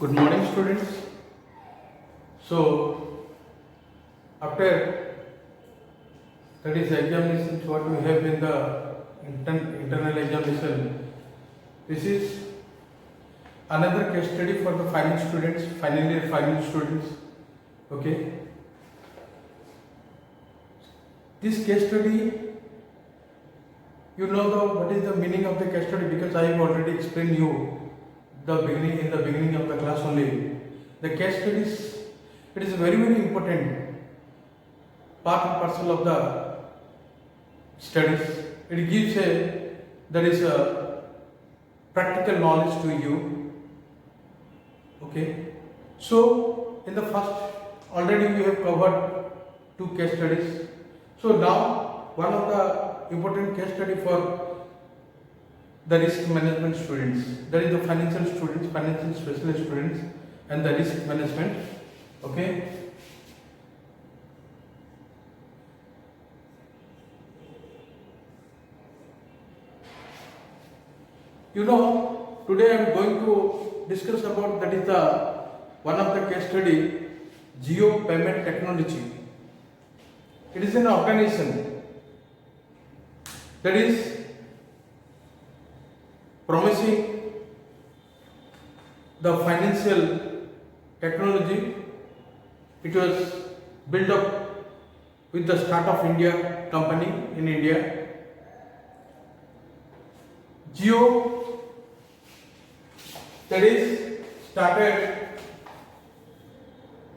Good morning, students. So, after that is examinations, what we have in the internal examination, this is another case study for the final students, final year final students. Okay. This case study, you know what is the meaning of the case study because I have already explained you the beginning of the class only. The case studies, it is very important part and parcel of the studies. It gives a practical knowledge to you. Okay. So in the first, already we have covered 2 case studies. So now one of the important case study for the risk management students, that is the financial students, financial specialist students and the risk management. Okay. You know, today I am going to discuss about that is the one of the case study, Jio Payment Technology. It is an organization that is promising the financial technology. It was built up with the Start of India company in India. Jio, that is started,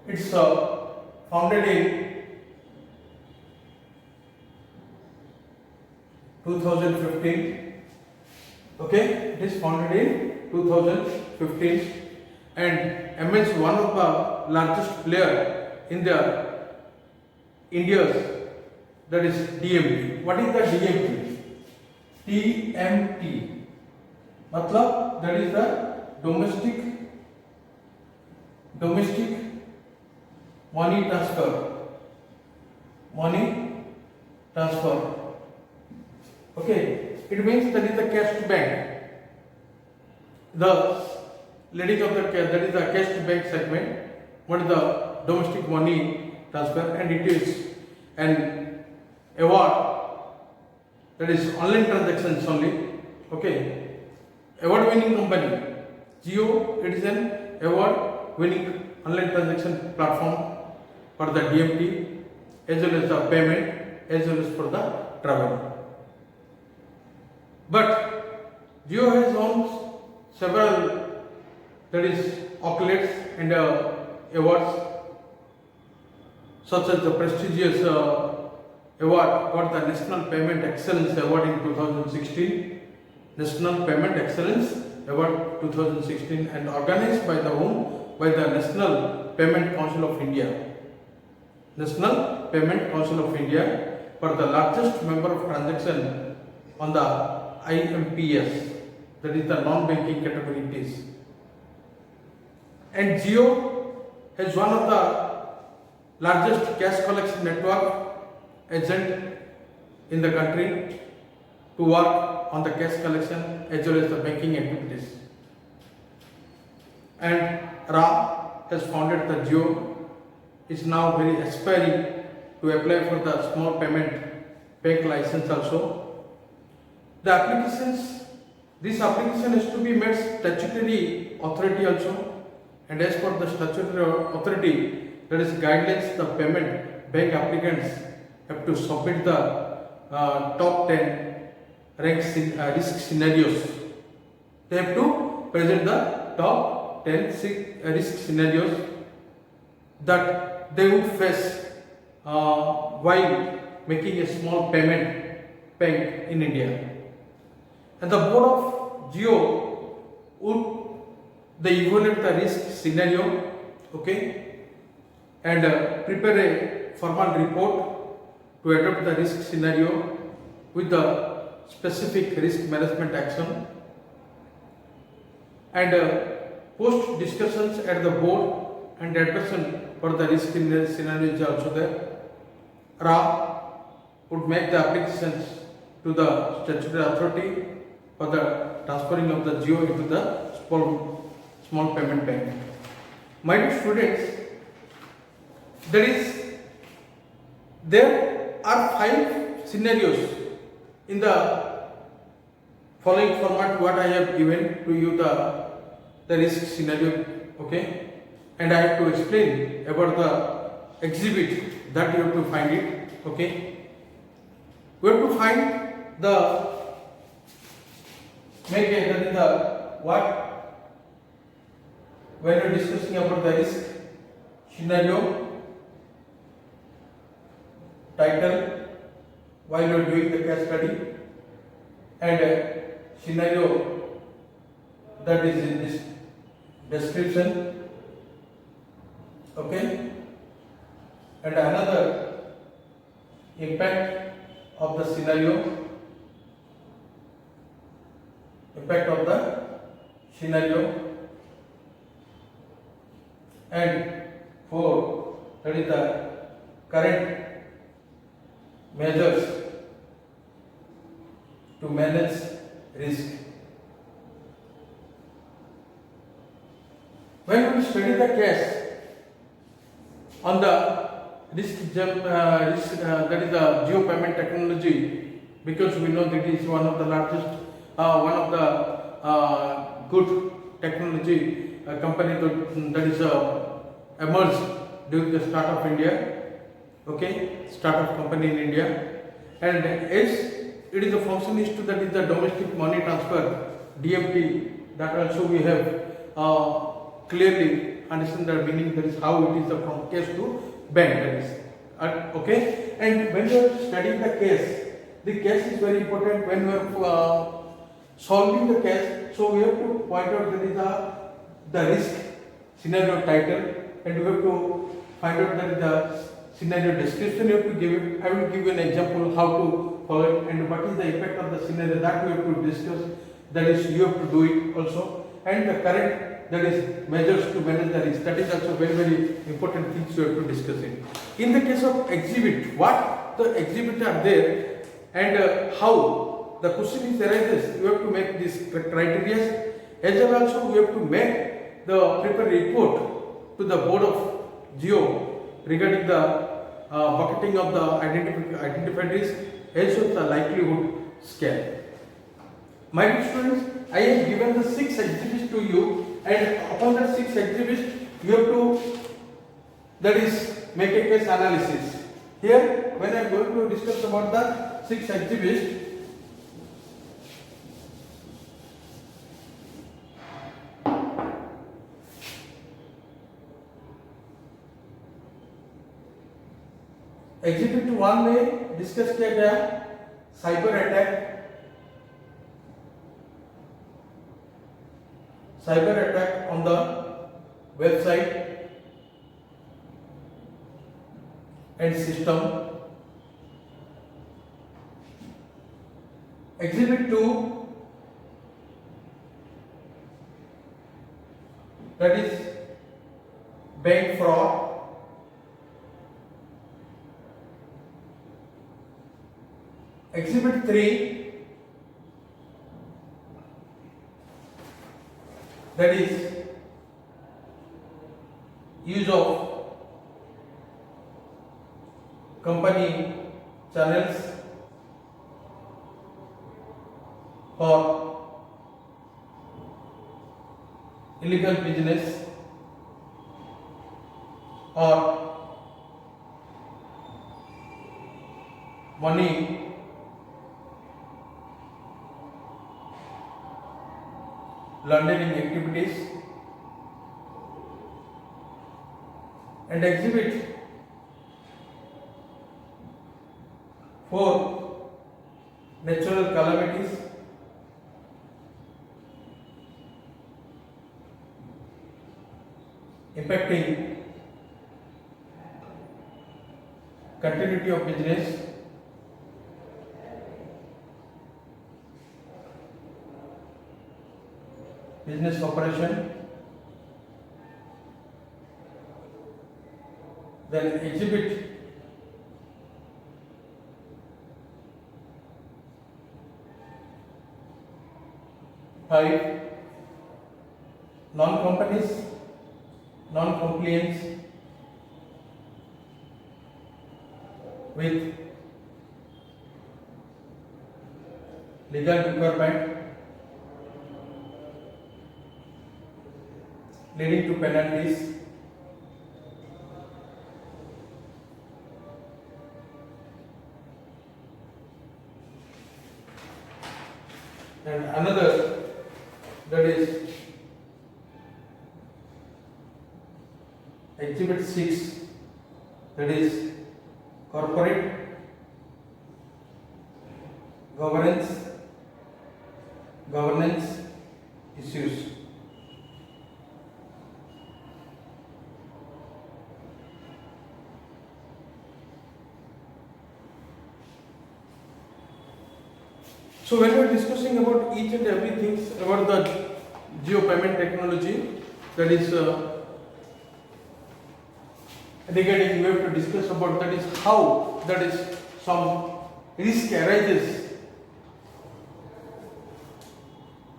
it's founded in 2015. Okay, it is founded in 2015 and MS one of the largest player in the India's, that is DMT. What is the DMT? TMT. Matlab, that is the domestic money transfer. Okay. It means that is the cash to bank. The leading of the cash, that is the cash to bank segment. What is the domestic money transfer, and it is an award, that is online transactions only. Okay, award winning company. Jio, it is an award winning online transaction platform for the DMT as well as the payment as well as for the travel. But Jio has won several, that is accolades and awards, such as the prestigious award got the National Payment Excellence Award in 2016, National Payment Excellence Award 2016, and organized by the whom? By the National Payment Council of India. National Payment Council of India for the largest number of transaction on the IMPS, that is the non-banking category it is. And Jio has one of the largest cash collection network agent in the country to work on the cash collection as well as the banking activities. And Ra has founded the Jio, is now very aspiring to apply for the small payment bank license also. The applications, this application has to be made statutory authority also, and as per the statutory authority, that is guidelines, the payment bank applicants have to submit the top 10 risk scenarios. They have to present the top 10 risk scenarios that they would face while making a small payment bank in India. And the board of Jio would evaluate the risk scenario, okay, and prepare a formal report to adopt the risk scenario with the specific risk management action, and post discussions at the board and adoption for the risk scenario is also there. Ra would make the applications to the statutory authority for the transferring of the Jio into the small payment bank. My dear students, there are 5 scenarios in the following format what I have given to you the risk scenario, okay, and I have to explain about the exhibit that you have to find it, okay. We have to find the make a that is the what when we are discussing about the risk scenario title while you are doing the case study and scenario that is in this description, okay, and another impact of the scenario, and 4 that is the current measures to manage risk. When we study the case on the risk, that is the geo payment technology, because we know that it is one of the largest, one of the good technology company that is emerged during the start of India, okay, startup company in India, and as it is a function to that is the domestic money transfer DMT, that also we have clearly understand the meaning, that is how it is from case to bank, that is okay. And when you are studying the case is very important when you are solving the case, so we have to point out that is the risk scenario title, and we have to find out that the scenario description you have to give it. I will give you an example how to follow it, and what is the impact of the scenario that we have to discuss, that is you have to do it also, and the current, that is measures to manage the risk, that is also very important things you have to discuss it. In the case of exhibit, what the exhibit are there and how the question is arises, you have to make this criteria, as well also we have to make the prepare report to the board of Geo regarding the bucketing of the identified risk, as well the likelihood scale. My dear students, I have given the 6 exhibits to you, and upon the 6 exhibits you have to, that is, make a case analysis. Here when I am going to discuss about the 6 exhibits, exhibit 1 में discuss किया गया cyber attack on the website and system. Exhibit 2, that is bank fraud. Exhibit 3, that is use of company channels for illegal business or money laundering activities. And exhibit 4, natural calamities. Impacting continuity of business, business operation. Then exhibit 5, non-companies non-compliance with legal requirement leading to penalties. And another, that is Exhibit 6, that is corporate governance issues. So when we are discussing about each and everything about the geo payment technology, that is regarding, we have to discuss about, that is how, that is some risk arises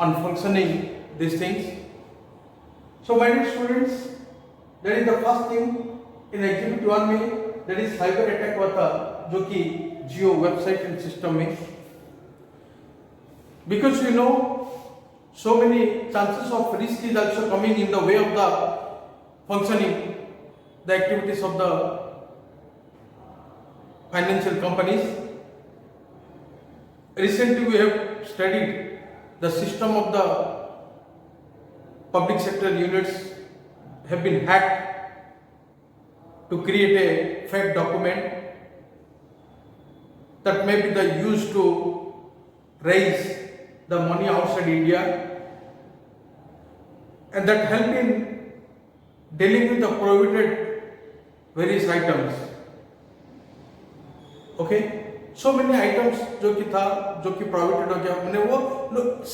on functioning these things. So my dear students, that is the first thing in Exhibit 1 में, that is cyber attack हुआ था जो कि जियो website and system में. Because you know, so many chances of risk is also coming in the way of the functioning, the activities of the financial companies. Recently we have studied the system of the public sector units have been hacked to create a fake document that may be used to raise the money outside India, and that help in dealing with the prohibited various items. Okay, so many items जो कि था, जो कि prohibited हो गया, मैंने वो लोग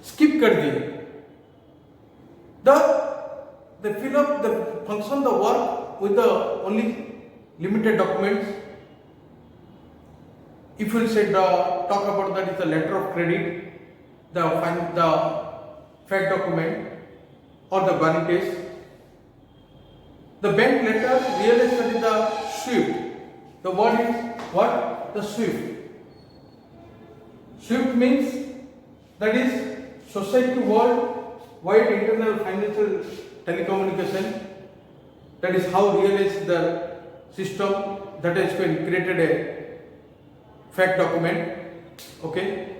skip कर दिए. They fill up the function, the work with the only limited documents. If you say talk about that is the letter of credit, the fact document or the guarantees, the bank letter, real estate is the SWIFT. The word is what? The SWIFT. SWIFT means that is Society World Wide Internal Financial Telecommunication. That is how real is the system that has been created a fact document. Okay,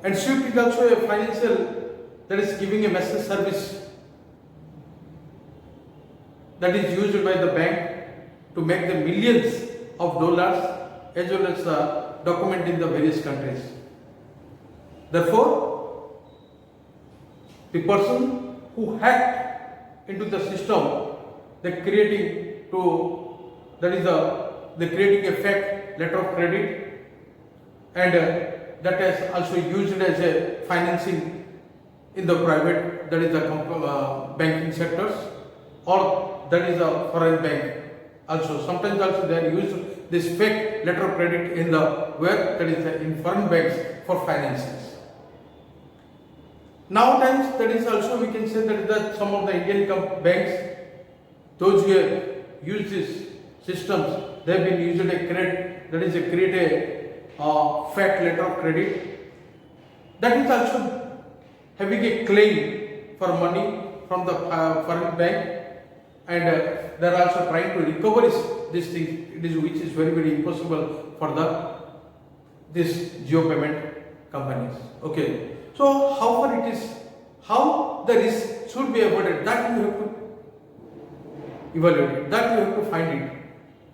and SWIFT is also a financial, that is giving a message service that is used by the bank to make the millions of dollars as well as document in the various countries. Therefore, the person who hacked into the system, they creating to, that is they creating a fake letter of credit, and that is also used as a financing in the private, that is the banking sectors, or that is a foreign bank also. Sometimes also they are used this fake letter of credit in the where, that is in foreign banks for finances. Nowadays, that is also we can say that some of the Indian banks, those who have used these systems, they have been used a credit, that is a create a fake letter of credit. That is also having a claim for money from the foreign bank, and they are also trying to recover this thing, which is very, very impossible for this geo payment companies. Okay, so how far it is, how the risk should be avoided, that you have to evaluate, that you have to find it.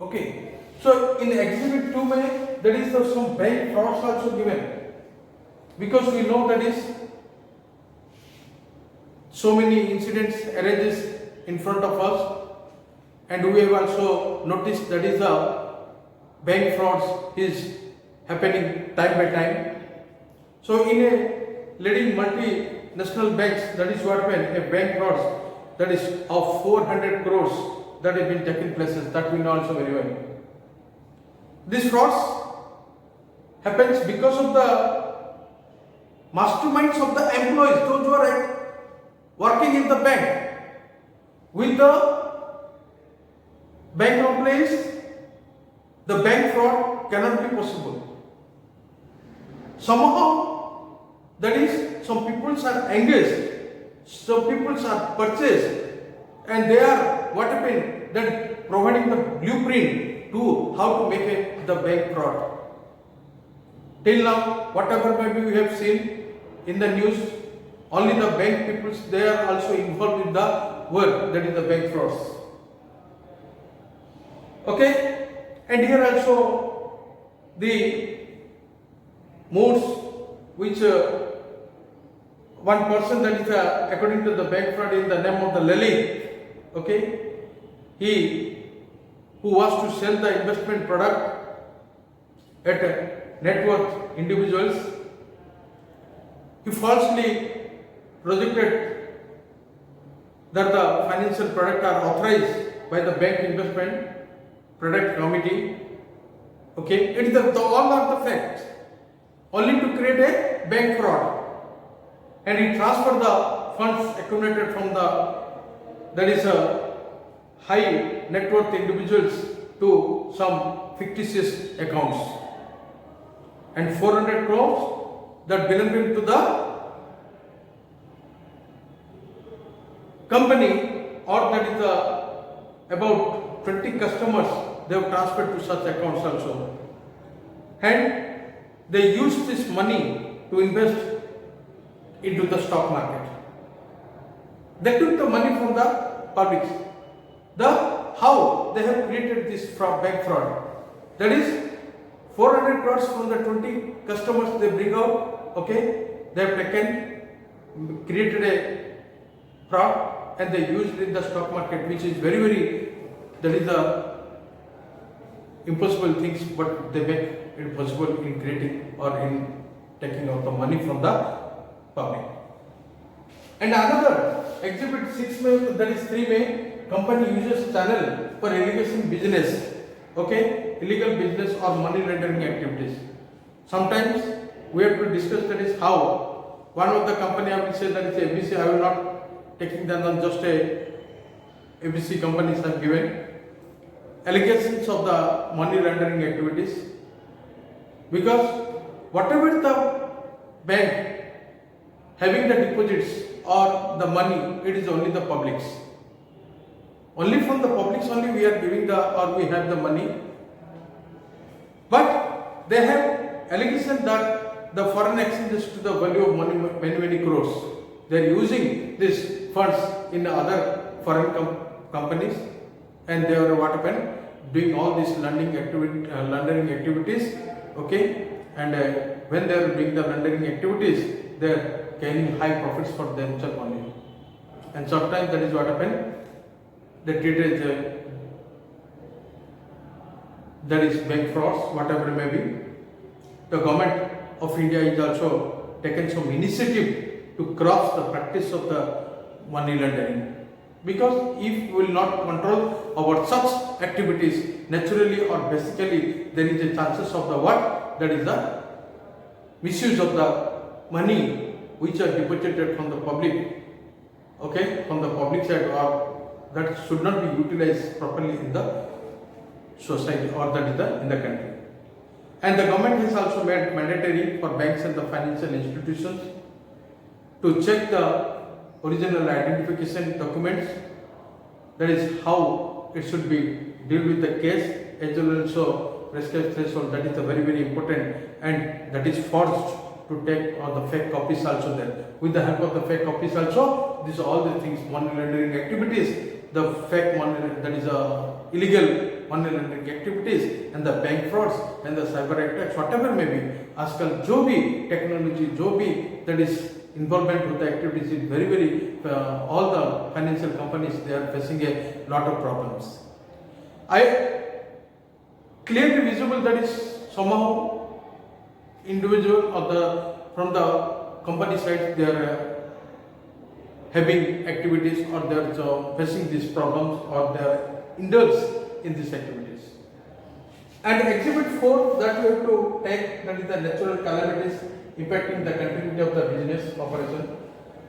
Okay, so in Exhibit 2 there is some bank frauds also given, because we know that is so many incidents arises in front of us, and we have also noticed that is the bank frauds is happening time by time. So in a leading multinational banks, that is what happened, a bank frauds that is of 400 crores that have been taken places, that we know also very well. This frauds happens because of the masterminds of the employees, those who are working in the bank. with the bank complaints, the bank fraud cannot be possible. Somehow, that is, some people are engaged, some people are purchased, and they are what happened that providing the blueprint to how to make the bank fraud. Till now, whatever maybe we have seen in the news, only the bank people, they are also involved in the work, that is the bank frauds. Okay, and here also the modes which one person, that is according to the bank fraud in the name of the Lalit, okay, he who was to sell the investment product at net worth individuals, he falsely projected that the financial product are authorized by the bank investment product committee. Okay, it is all are the facts, only to create a bank fraud, and he transferred the funds accumulated from the, that is high net worth individuals to some fictitious accounts, and 400 crores that belonged to the company, or that is about 20 customers, they have transferred to such accounts also, and they used this money to invest into the stock market. They took the money from the public. How they have created this bank fraud, that is 400 crores from the 20 customers they bring out, okay, they have taken, created a fraud, and they used it in the stock market, which is very, that is the impossible things, but they make it possible in creating or in taking out the money from the public. And another exhibit 6 May, that is 3 May, company uses channel for irrigation business, okay, illegal business or money laundering activities. Sometimes we have to discuss, that is how one of the company, I will say that is ABC, I will not taking them on just a ABC companies have given allegations of the money laundering activities, because whatever the bank having the deposits or the money, it is only the public's. Only from the public's only we are giving the, or we have the money. But they have allegation that the foreign exchange is to the value of money, many crores. They are using these funds in other foreign companies, and they are what happened, doing all these laundering activities, okay, and when they are doing the laundering activities, they are gaining high profits for themselves only, and sometimes that is what happened, they treat as that is bank frauds, whatever it may be. The government of India is also taken some initiative to cross the practice of the money laundering, because if we will not control our such activities, naturally or basically there is a chances of the what, that is the misuse of the money which are deposited from the public, okay, from the public side, or that should not be utilized properly in the society, or that is in the country. And the government has also made mandatory for banks and the financial institutions to check the original identification documents, that is how it should be deal with the case, as well as also risk threshold, that is very important, and that is forced to take the fake copies also there. With the help of the fake copies also, these all the things, money laundering activities, the fake money, that is illegal money laundering activities, and the bank frauds and the cyber attacks, whatever may be, आजकल जो भी technology, जो भी that is involvement with the activities is very all the financial companies, they are facing a lot of problems. I clearly visible that is somehow individual or from the company side, they are having activities, or they are facing these problems, or they are indulged in these activities. And exhibit 4 that we have to take, that is the natural calamities impacting the continuity of the business operation.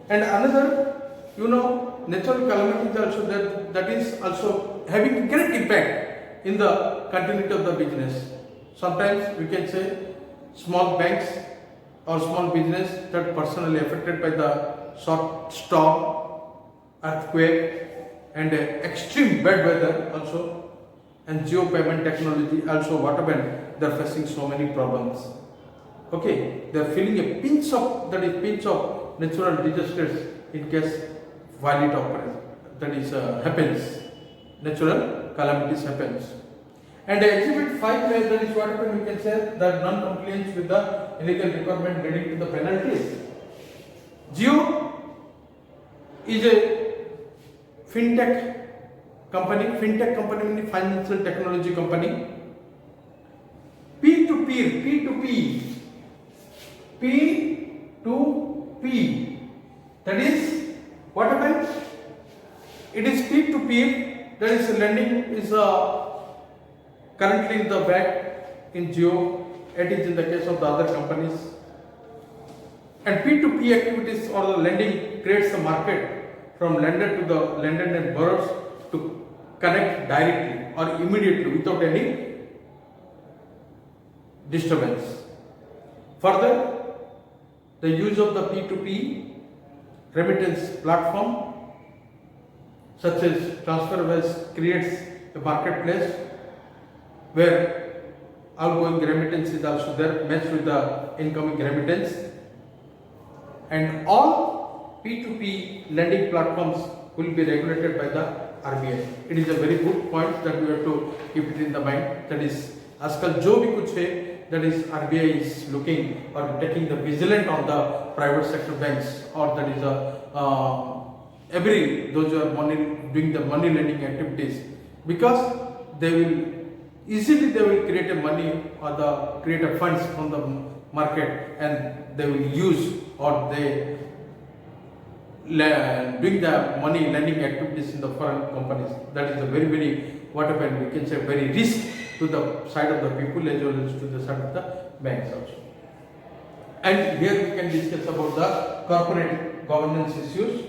And another you know, natural calamities also that is also having great impact in the continuity of the business. Sometimes we can say small banks or small business that personally affected by the short storm, earthquake, and extreme bad weather also, and geo payment technology also. What happened? They are facing so many problems. Okay, they are feeling a pinch of natural disasters in case violent occurrence happens. Natural calamities happens. And Exhibit 5, that is what happened, we can say that non-compliance with the illegal requirement leading to the penalties. Jio is a fintech company meaning financial technology company. P2P, that is what happened? It is P2P, that is lending is currently in the back in Jio, it is in the case of the other companies. And P2P activities or the lending creates a market from lender to the lender and borrowers to connect directly or immediately without any disturbance. Further, the use of the P2P remittance platform such as TransferWise creates a marketplace where outgoing remittance is also there matched with the incoming remittance, and all P2P lending platforms will be regulated by the RBI. It is a very good point that we have to keep it in the mind. That is, आजकल जो भी कुछ है, that is RBI is looking or taking the vigilant on the private sector banks, or that is those who are doing the money lending activities, because they will easily create a money or create a funds from the market, and they will use or they doing the money lending activities in the foreign companies. That is a very, very, what happened, we can say very risk to the side of the people as well as to the side of the banks also. And here we can discuss about the corporate governance issues.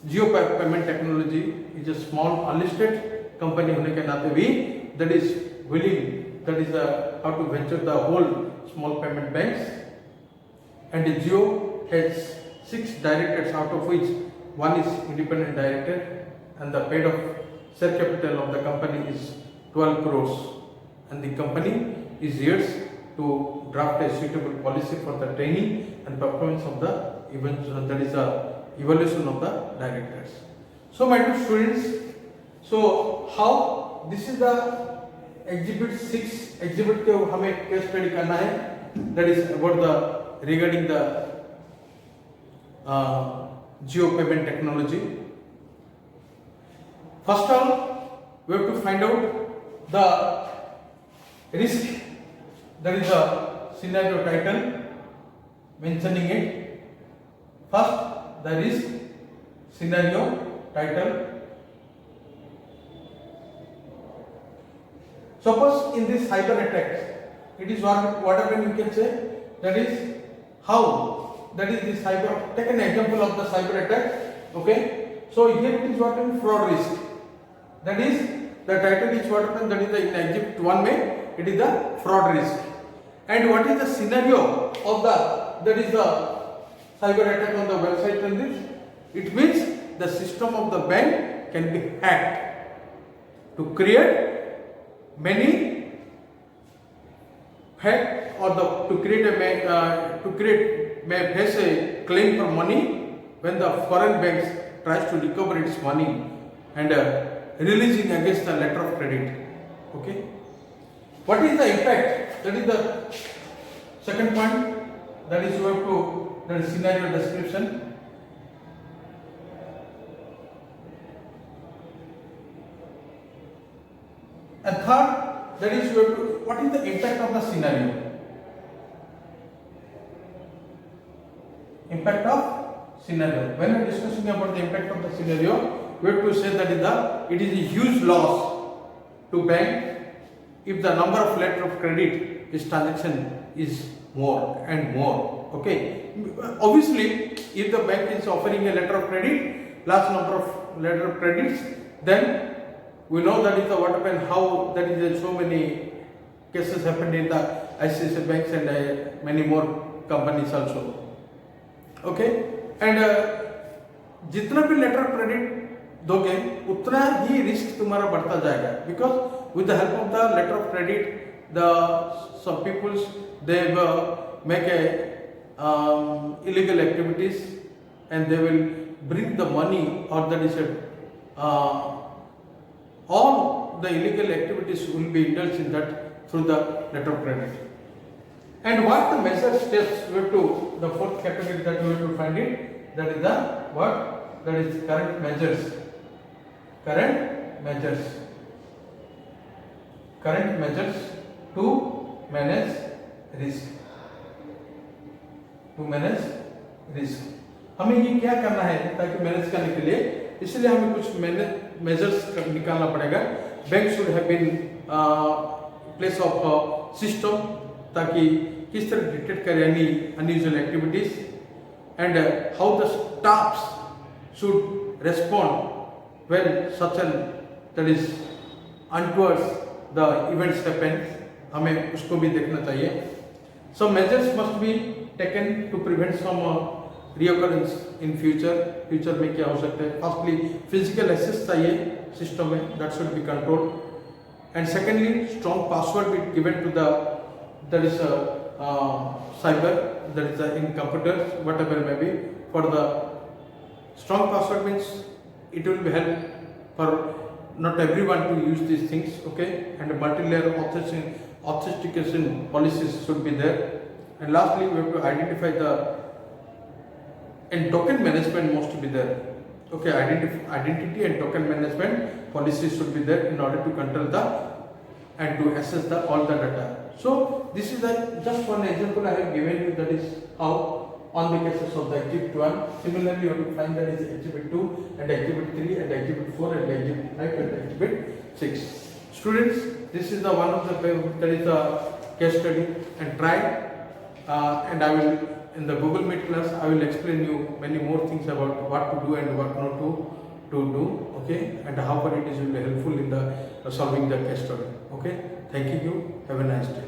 Jio Payment Technology is a small unlisted company होने के नाते भी that is willing, that is how to venture the whole small payment banks. And Jio has 6 directors, out of which 1 is independent director, and the paid of share capital of the company is 12 crores. And the company is years to draft a suitable policy for the training and performance of the events, that is the evaluation of the directors. So my dear students, so how this is the exhibit 6 exhibit के हमें case study करना है, that is about the regarding the Jio payment technology. First of all, we have to find out the risk, that is the scenario title mentioning it. First, the risk scenario title. Suppose in this cyber attack, it is whatever you can say, that is how, that is the cyber, take an example of the cyber attack. Okay, so here it is what is fraud risk, that is the title is what happened, that is the in exhibit 1 में it is the fraud risk. And what is the scenario of that is the cyber attack on the website and this? It means the system of the bank can be hacked to create many hack or to create may face a claim for money when the foreign banks tries to recover its money and releasing against the letter of credit. Okay, what is the impact? That is the second point, that is you have to, that is scenario description. And third, that is you have to, what is the impact of the scenario? Impact of scenario. When we are discussing about the impact of the scenario, we have to say that it is a huge loss to bank if the number of letter of credit is transaction is more and more. Okay, obviously if the bank is offering a letter of credit, large number of letter of credits, then we know that is what happened, how that is so many cases happened in the ICICI banks and many more companies also. Okay, and जितना भी letter of credit दोगे उतना ही risk तुम्हारा बढ़ता जाएगा, because with the help of the letter of credit the some peoples they make a illegal activities and they will bring the money, or that is all the illegal activities will be indulged in that through the letter of credit. And what the measure steps we have to, the fourth category that we have to find it, that is the what, that is current measures. Current measures to manage risk. हमें ये क्या करना है ताकि manage करने के लिए, इसलिए हमें कुछ मेजर्स निकालना पड़ेगा. Bank should have been place of system, ताकि किस तरह डिटेक्ट करे any unusual activities, and how the staffs should respond when such an that is untowards the events happen, हमें उसको भी देखना चाहिए. Some measures must be taken to prevent some reoccurrence in future में क्या हो सकता है. फर्स्टली फिजिकल एक्सेस चाहिए सिस्टम में, that should be controlled, and secondly strong password be given to the that is cyber, that is in computers, whatever may be. For the strong password means it will be help for not everyone to use these things, okay, and multi-layer authentication policies should be there. And lastly we have to identify the, and token management must be there, okay, identity and token management policies should be there in order to control the and to assess the all the data. So this is just one example I have given you, that is how on the cases of the Exhibit 1. Similarly you have to find that is Exhibit 2 and Exhibit 3 and Exhibit 4 and Exhibit 5 and Exhibit 6. Students, this is the one of the that is the case study, and try and I will in the Google Meet class I will explain you many more things about what to do and what not to do, okay, and how far it is will be helpful in the solving the case study. Okay, thank you. Have a nice day.